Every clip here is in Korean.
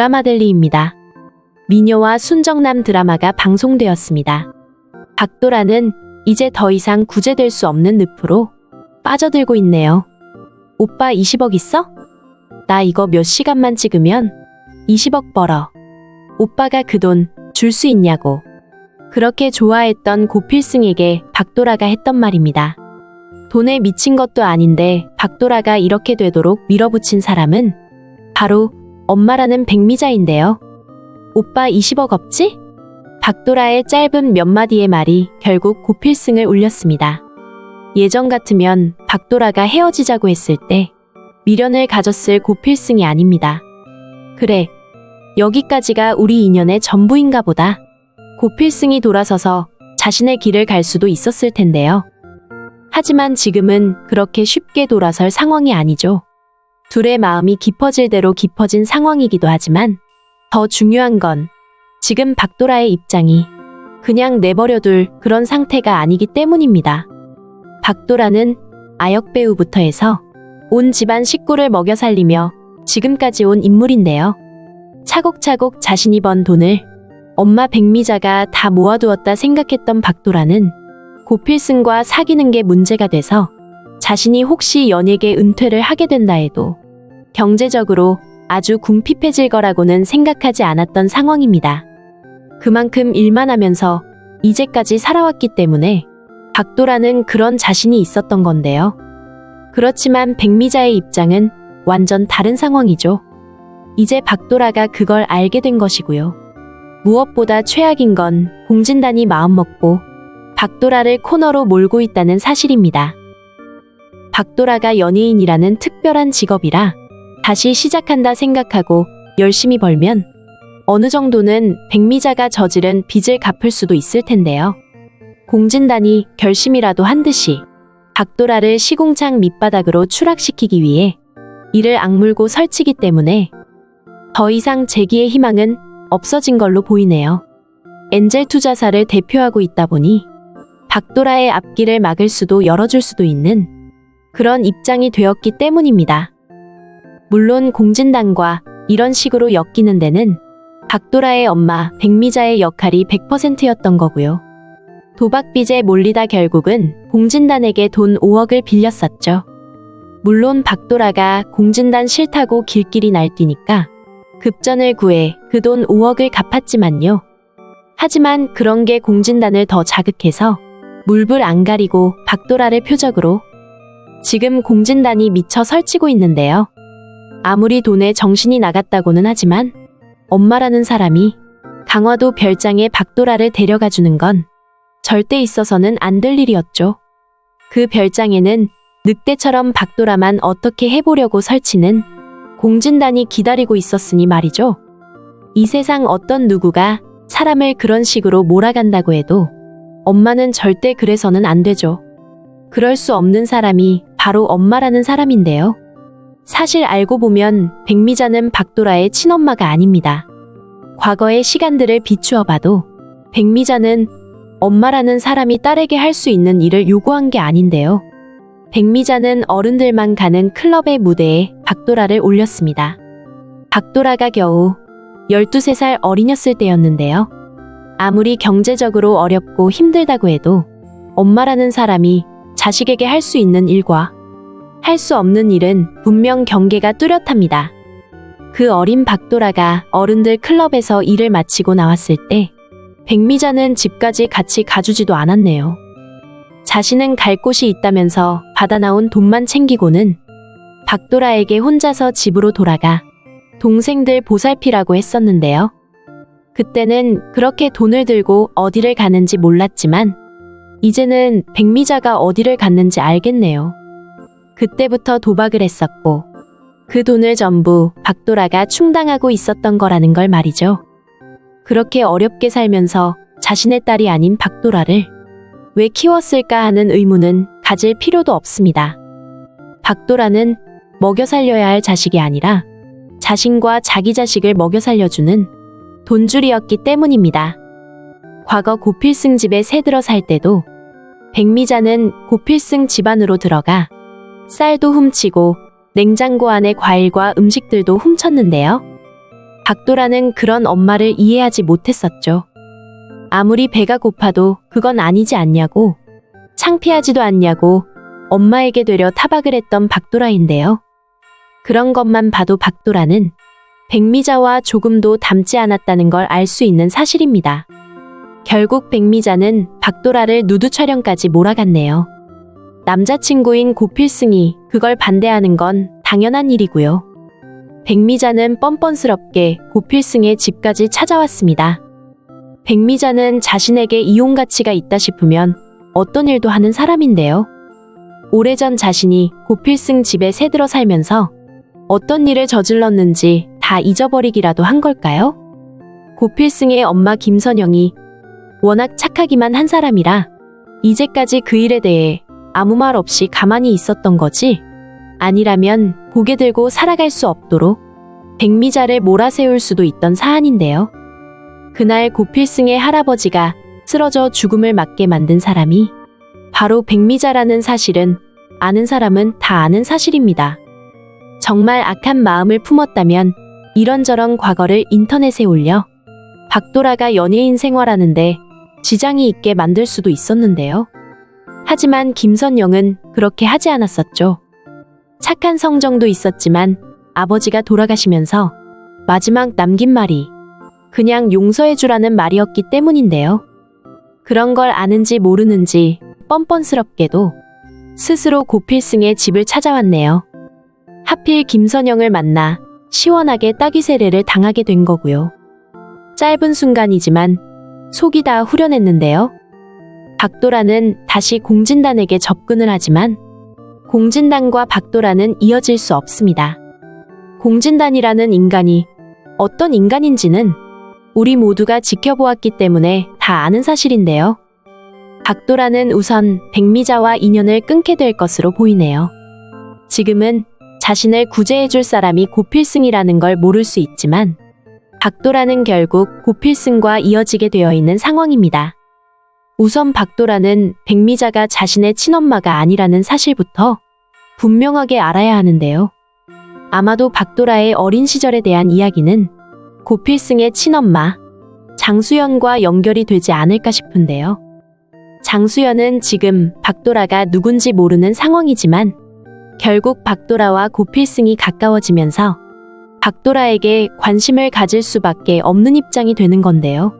드라마들리입니다. 미녀와 순정남 드라마가 방송되었습니다. 박도라는 이제 더 이상 구제될 수 없는 늪으로 빠져들고 있네요. 오빠 20억 있어? 나 이거 몇 시간만 찍으면 20억 벌어. 오빠가 그 돈 줄 수 있냐고. 그렇게 좋아했던 고필승에게 박도라가 했던 말입니다. 돈에 미친 것도 아닌데 박도라가 이렇게 되도록 밀어붙인 사람은 바로 엄마라는 백미자인데요. 오빠 20억 없지? 박도라의 짧은 몇 마디의 말이 결국 고필승을 울렸습니다. 예전 같으면 박도라가 헤어지자고 했을 때 미련을 가졌을 고필승이 아닙니다. 그래, 여기까지가 우리 인연의 전부인가 보다. 고필승이 돌아서서 자신의 길을 갈 수도 있었을 텐데요. 하지만 지금은 그렇게 쉽게 돌아설 상황이 아니죠. 둘의 마음이 깊어질 대로 깊어진 상황이기도 하지만 더 중요한 건 지금 박도라의 입장이 그냥 내버려둘 그런 상태가 아니기 때문입니다. 박도라는 아역 배우부터 해서 온 집안 식구를 먹여 살리며 지금까지 온 인물인데요. 차곡차곡 자신이 번 돈을 엄마 백미자가 다 모아두었다 생각했던 박도라는 고필승과 사귀는 게 문제가 돼서 자신이 혹시 연예계 은퇴를 하게 된다 해도 경제적으로 아주 궁핍해질 거라고는 생각하지 않았던 상황입니다. 그만큼 일만 하면서 이제까지 살아왔기 때문에 박도라는 그런 자신이 있었던 건데요. 그렇지만 백미자의 입장은 완전 다른 상황이죠. 이제 박도라가 그걸 알게 된 것이고요. 무엇보다 최악인 건 공진단이 마음먹고 박도라를 코너로 몰고 있다는 사실입니다. 박도라가 연예인이라는 특별한 직업이라 다시 시작한다 생각하고 열심히 벌면 어느 정도는 백미자가 저지른 빚을 갚을 수도 있을 텐데요. 공진단이 결심이라도 한 듯이 박도라를 시궁창 밑바닥으로 추락시키기 위해 이를 악물고 설치기 때문에 더 이상 재기의 희망은 없어진 걸로 보이네요. 엔젤 투자사를 대표하고 있다 보니 박도라의 앞길을 막을 수도 열어줄 수도 있는 그런 입장이 되었기 때문입니다. 물론 공진단과 이런 식으로 엮이는 데는 박도라의 엄마 백미자의 역할이 100%였던 거고요. 도박빚에 몰리다 결국은 공진단에게 돈 5억을 빌렸었죠. 물론 박도라가 공진단 싫다고 길길이 날뛰니까 급전을 구해 그 돈 5억을 갚았지만요. 하지만 그런 게 공진단을 더 자극해서 물불 안 가리고 박도라를 표적으로 지금 공진단이 미쳐 설치고 있는데요. 아무리 돈에 정신이 나갔다고는 하지만 엄마라는 사람이 강화도 별장에 박도라를 데려가 주는 건 절대 있어서는 안 될 일이었죠. 그 별장에는 늑대처럼 박도라만 어떻게 해보려고 설치는 공진단이 기다리고 있었으니 말이죠. 이 세상 어떤 누구가 사람을 그런 식으로 몰아간다고 해도 엄마는 절대 그래서는 안 되죠. 그럴 수 없는 사람이 바로 엄마라는 사람인데요. 사실 알고 보면 백미자는 박도라의 친엄마가 아닙니다. 과거의 시간들을 비추어 봐도 백미자는 엄마라는 사람이 딸에게 할 수 있는 일을 요구한 게 아닌데요. 백미자는 어른들만 가는 클럽의 무대에 박도라를 올렸습니다. 박도라가 겨우 12~13살 어린이였을 때였는데요. 아무리 경제적으로 어렵고 힘들다고 해도 엄마라는 사람이 자식에게 할 수 있는 일과 할 수 없는 일은 분명 경계가 뚜렷합니다. 그 어린 박도라가 어른들 클럽에서 일을 마치고 나왔을 때 백미자는 집까지 같이 가주지도 않았네요. 자신은 갈 곳이 있다면서 받아 나온 돈만 챙기고는 박도라에게 혼자서 집으로 돌아가 동생들 보살피라고 했었는데요. 그때는 그렇게 돈을 들고 어디를 가는지 몰랐지만 이제는 백미자가 어디를 갔는지 알겠네요. 그때부터 도박을 했었고 그 돈을 전부 박도라가 충당하고 있었던 거라는 걸 말이죠. 그렇게 어렵게 살면서 자신의 딸이 아닌 박도라를 왜 키웠을까 하는 의문은 가질 필요도 없습니다. 박도라는 먹여 살려야 할 자식이 아니라 자신과 자기 자식을 먹여 살려주는 돈줄이었기 때문입니다. 과거 고필승 집에 새들어 살 때도 백미자는 고필승 집안으로 들어가 쌀도 훔치고 냉장고 안에 과일과 음식들도 훔쳤는데요. 박도라는 그런 엄마를 이해하지 못했었죠. 아무리 배가 고파도 그건 아니지 않냐고, 창피하지도 않냐고 엄마에게 되려 타박을 했던 박도라인데요. 그런 것만 봐도 박도라는 백미자와 조금도 닮지 않았다는 걸 알 수 있는 사실입니다. 결국 백미자는 박도라를 누드 촬영까지 몰아갔네요. 남자친구인 고필승이 그걸 반대하는 건 당연한 일이고요. 백미자는 뻔뻔스럽게 고필승의 집까지 찾아왔습니다. 백미자는 자신에게 이용 가치가 있다 싶으면 어떤 일도 하는 사람인데요. 오래전 자신이 고필승 집에 새들어 살면서 어떤 일을 저질렀는지 다 잊어버리기라도 한 걸까요? 고필승의 엄마 김선영이 워낙 착하기만 한 사람이라 이제까지 그 일에 대해 아무 말 없이 가만히 있었던 거지. 아니라면 고개 들고 살아갈 수 없도록 백미자를 몰아세울 수도 있던 사안인데요. 그날 고필승의 할아버지가 쓰러져 죽음을 맞게 만든 사람이 바로 백미자라는 사실은 아는 사람은 다 아는 사실입니다. 정말 악한 마음을 품었다면 이런저런 과거를 인터넷에 올려 박도라가 연예인 생활하는데 지장이 있게 만들 수도 있었는데요. 하지만 김선영은 그렇게 하지 않았었죠. 착한 성정도 있었지만 아버지가 돌아가시면서 마지막 남긴 말이 그냥 용서해주라는 말이었기 때문인데요. 그런 걸 아는지 모르는지 뻔뻔스럽게도 스스로 고필승의 집을 찾아왔네요. 하필 김선영을 만나 시원하게 따귀 세례를 당하게 된 거고요. 짧은 순간이지만 속이 다 후련했는데요. 박도라는 다시 공진단에게 접근을 하지만 공진단과 박도라는 이어질 수 없습니다. 공진단이라는 인간이 어떤 인간인지는 우리 모두가 지켜보았기 때문에 다 아는 사실인데요. 박도라는 우선 백미자와 인연을 끊게 될 것으로 보이네요. 지금은 자신을 구제해줄 사람이 고필승이라는 걸 모를 수 있지만 박도라는 결국 고필승과 이어지게 되어 있는 상황입니다. 우선 박도라는 백미자가 자신의 친엄마가 아니라는 사실부터 분명하게 알아야 하는데요. 아마도 박도라의 어린 시절에 대한 이야기는 고필승의 친엄마 장수연과 연결이 되지 않을까 싶은데요. 장수연은 지금 박도라가 누군지 모르는 상황이지만 결국 박도라와 고필승이 가까워지면서 박도라에게 관심을 가질 수밖에 없는 입장이 되는 건데요.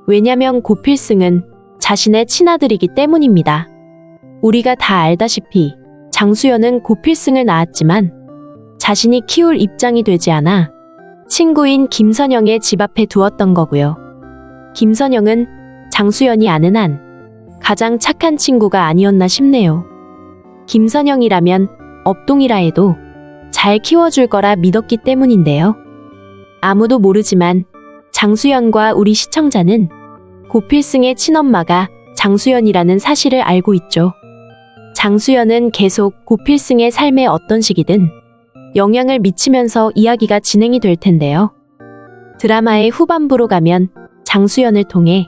왜냐면 고필승은 자신의 친아들이기 때문입니다. 우리가 다 알다시피 장수연은 고필승을 낳았지만 자신이 키울 입장이 되지 않아 친구인 김선영의 집 앞에 두었던 거고요. 김선영은 장수연이 아는 한 가장 착한 친구가 아니었나 싶네요. 김선영이라면 업동이라 해도 잘 키워줄 거라 믿었기 때문인데요. 아무도 모르지만 장수연과 우리 시청자는 고필승의 친엄마가 장수연이라는 사실을 알고 있죠. 장수연은 계속 고필승의 삶에 어떤 시기든 영향을 미치면서 이야기가 진행이 될 텐데요. 드라마의 후반부로 가면 장수연을 통해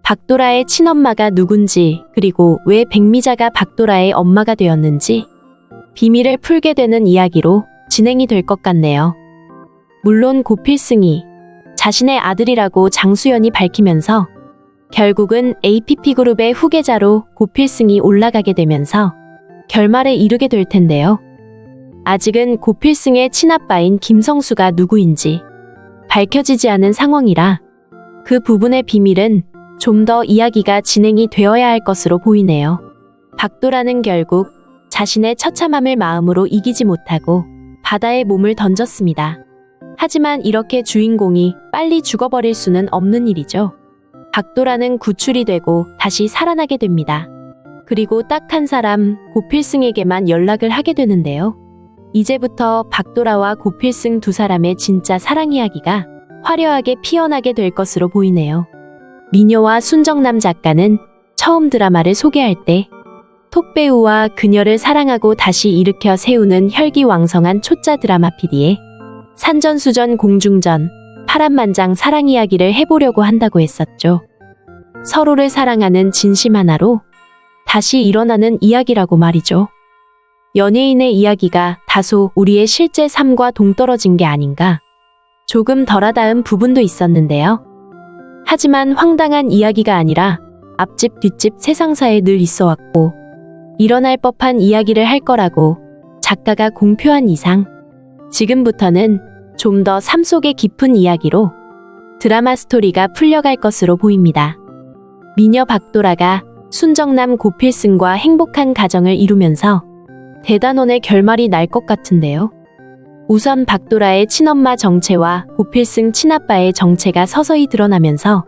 박도라의 친엄마가 누군지 그리고 왜 백미자가 박도라의 엄마가 되었는지 비밀을 풀게 되는 이야기로 진행이 될 것 같네요. 물론 고필승이 자신의 아들이라고 장수연이 밝히면서 결국은 APP그룹의 후계자로 고필승이 올라가게 되면서 결말에 이르게 될 텐데요. 아직은 고필승의 친아빠인 김성수가 누구인지 밝혀지지 않은 상황이라 그 부분의 비밀은 좀 더 이야기가 진행이 되어야 할 것으로 보이네요. 박도라는 결국 자신의 처참함을 마음으로 이기지 못하고 바다에 몸을 던졌습니다. 하지만 이렇게 주인공이 빨리 죽어버릴 수는 없는 일이죠. 박도라는 구출이 되고 다시 살아나게 됩니다. 그리고 딱 한 사람 고필승에게만 연락을 하게 되는데요. 이제부터 박도라와 고필승 두 사람의 진짜 사랑 이야기가 화려하게 피어나게 될 것으로 보이네요. 미녀와 순정남 작가는 처음 드라마를 소개할 때 톡배우와 그녀를 사랑하고 다시 일으켜 세우는 혈기왕성한 초짜 드라마 PD의 산전수전 공중전 파란만장 사랑 이야기를 해보려고 한다고 했었죠. 서로를 사랑하는 진심 하나로 다시 일어나는 이야기라고 말이죠. 연예인의 이야기가 다소 우리의 실제 삶과 동떨어진 게 아닌가. 조금 덜하다은 부분도 있었는데요. 하지만 황당한 이야기가 아니라 앞집 뒷집 세상사에 늘 있어 왔고 일어날 법한 이야기를 할 거라고 작가가 공표한 이상 지금부터는 좀 더 삶 속의 깊은 이야기로 드라마 스토리가 풀려갈 것으로 보입니다. 미녀 박도라가 순정남 고필승과 행복한 가정을 이루면서 대단원의 결말이 날 것 같은데요. 우선 박도라의 친엄마 정체와 고필승 친아빠의 정체가 서서히 드러나면서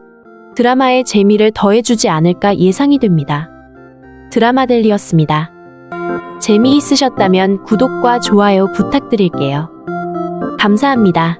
드라마의 재미를 더해주지 않을까 예상이 됩니다. 드라마델리였습니다. 재미있으셨다면 구독과 좋아요 부탁드릴게요. 감사합니다.